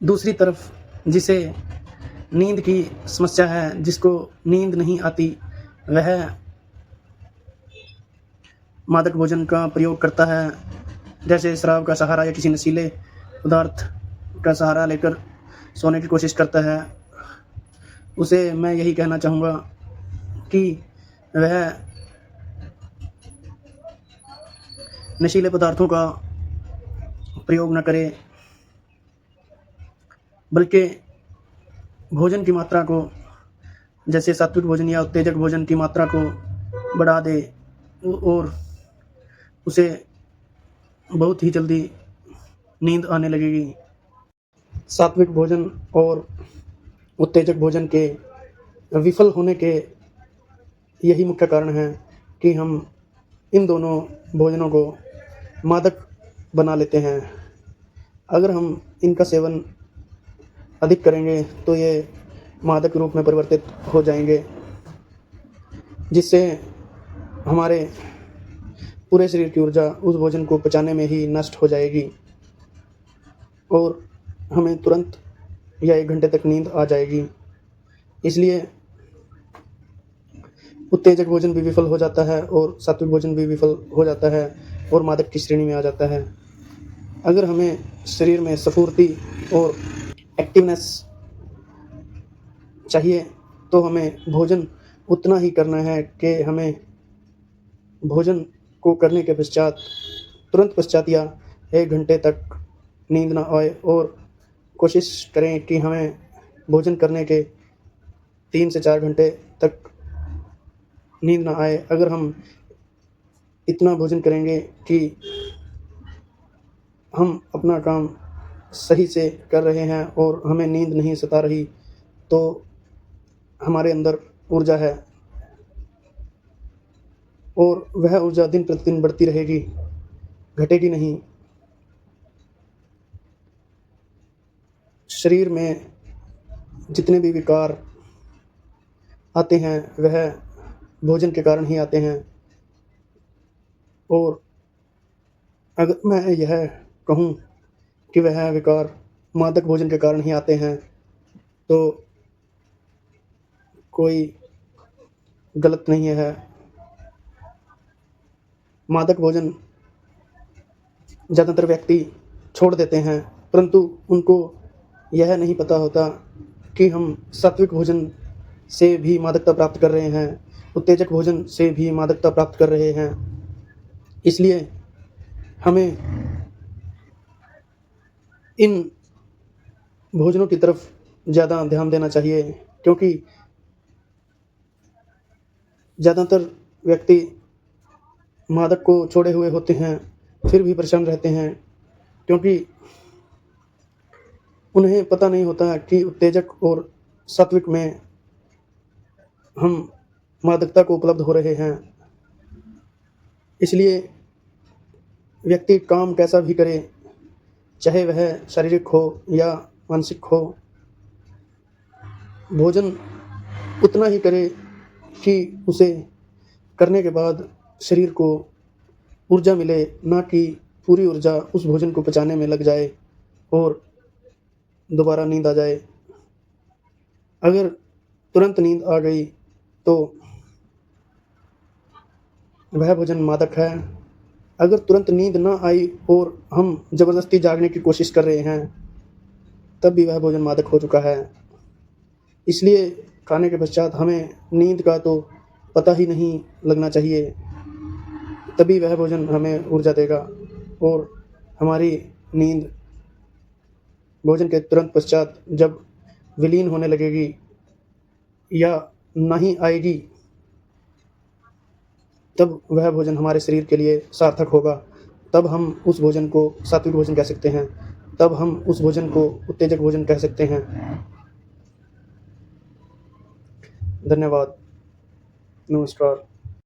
दूसरी तरफ जिसे नींद की समस्या है, जिसको नींद नहीं आती, वह मादक भोजन का प्रयोग करता है, जैसे शराब का सहारा या किसी नशीले पदार्थ का सहारा लेकर सोने की कोशिश करता है। उसे मैं यही कहना चाहूँगा कि वह नशीले पदार्थों का प्रयोग न करे, बल्कि भोजन की मात्रा को, जैसे सात्विक भोजन या उत्तेजक भोजन की मात्रा को बढ़ा दे और उसे बहुत ही जल्दी नींद आने लगेगी। सात्विक भोजन और उत्तेजक भोजन के विफल होने के यही मुख्य कारण है कि हम इन दोनों भोजनों को मादक बना लेते हैं। अगर हम इनका सेवन अधिक करेंगे तो ये मादक रूप में परिवर्तित हो जाएंगे, जिससे हमारे पूरे शरीर की ऊर्जा उस भोजन को पचाने में ही नष्ट हो जाएगी और हमें तुरंत या 1 घंटे तक नींद आ जाएगी। इसलिए उत्तेजक भोजन भी विफल हो जाता है और सात्विक भोजन भी विफल हो जाता है और मादक की श्रेणी में आ जाता है। अगर हमें शरीर में स्फूर्ति और एक्टिवनेस चाहिए तो हमें भोजन उतना ही करना है कि हमें भोजन को करने के पश्चात, तुरंत पश्चात या 1 घंटे तक नींद ना आए और कोशिश करें कि हमें भोजन करने के 3 से 4 घंटे तक नींद ना आए। अगर हम इतना भोजन करेंगे कि हम अपना काम सही से कर रहे हैं और हमें नींद नहीं सता रही, तो हमारे अंदर ऊर्जा है और वह ऊर्जा दिन प्रतिदिन बढ़ती रहेगी, घटेगी नहीं। शरीर में जितने भी विकार आते हैं वह भोजन के कारण ही आते हैं। और अगर मैं यह कहूँ कि वह विकार मादक भोजन के कारण ही आते हैं तो कोई गलत नहीं है। मादक भोजन ज़्यादातर व्यक्ति छोड़ देते हैं, परंतु उनको यह नहीं पता होता कि हम सात्विक भोजन से भी मादकता प्राप्त कर रहे हैं, उत्तेजक भोजन से भी मादकता प्राप्त कर रहे हैं। इसलिए हमें इन भोजनों की तरफ ज़्यादा ध्यान देना चाहिए, क्योंकि ज़्यादातर व्यक्ति मादक को छोड़े हुए होते हैं फिर भी परेशान रहते हैं, क्योंकि उन्हें पता नहीं होता कि उत्तेजक और सात्विक में हम मादकता को उपलब्ध हो रहे हैं। इसलिए व्यक्ति काम कैसा भी करे, चाहे वह शारीरिक हो या मानसिक हो, भोजन उतना ही करे कि उसे करने के बाद शरीर को ऊर्जा मिले, ना कि पूरी ऊर्जा उस भोजन को पचाने में लग जाए और दोबारा नींद आ जाए। अगर तुरंत नींद आ गई तो वह भोजन मादक है। अगर तुरंत नींद ना आई और हम ज़बरदस्ती जागने की कोशिश कर रहे हैं, तब भी वह भोजन मादक हो चुका है। इसलिए खाने के पश्चात हमें नींद का तो पता ही नहीं लगना चाहिए, तभी वह भोजन हमें ऊर्जा देगा और हमारी नींद भोजन के तुरंत पश्चात जब विलीन होने लगेगी या नहीं आएगी, तब वह भोजन हमारे शरीर के लिए सार्थक होगा। तब हम उस भोजन को सात्विक भोजन कह सकते हैं, तब हम उस भोजन को उत्तेजक भोजन कह सकते हैं। धन्यवाद। नमस्कार।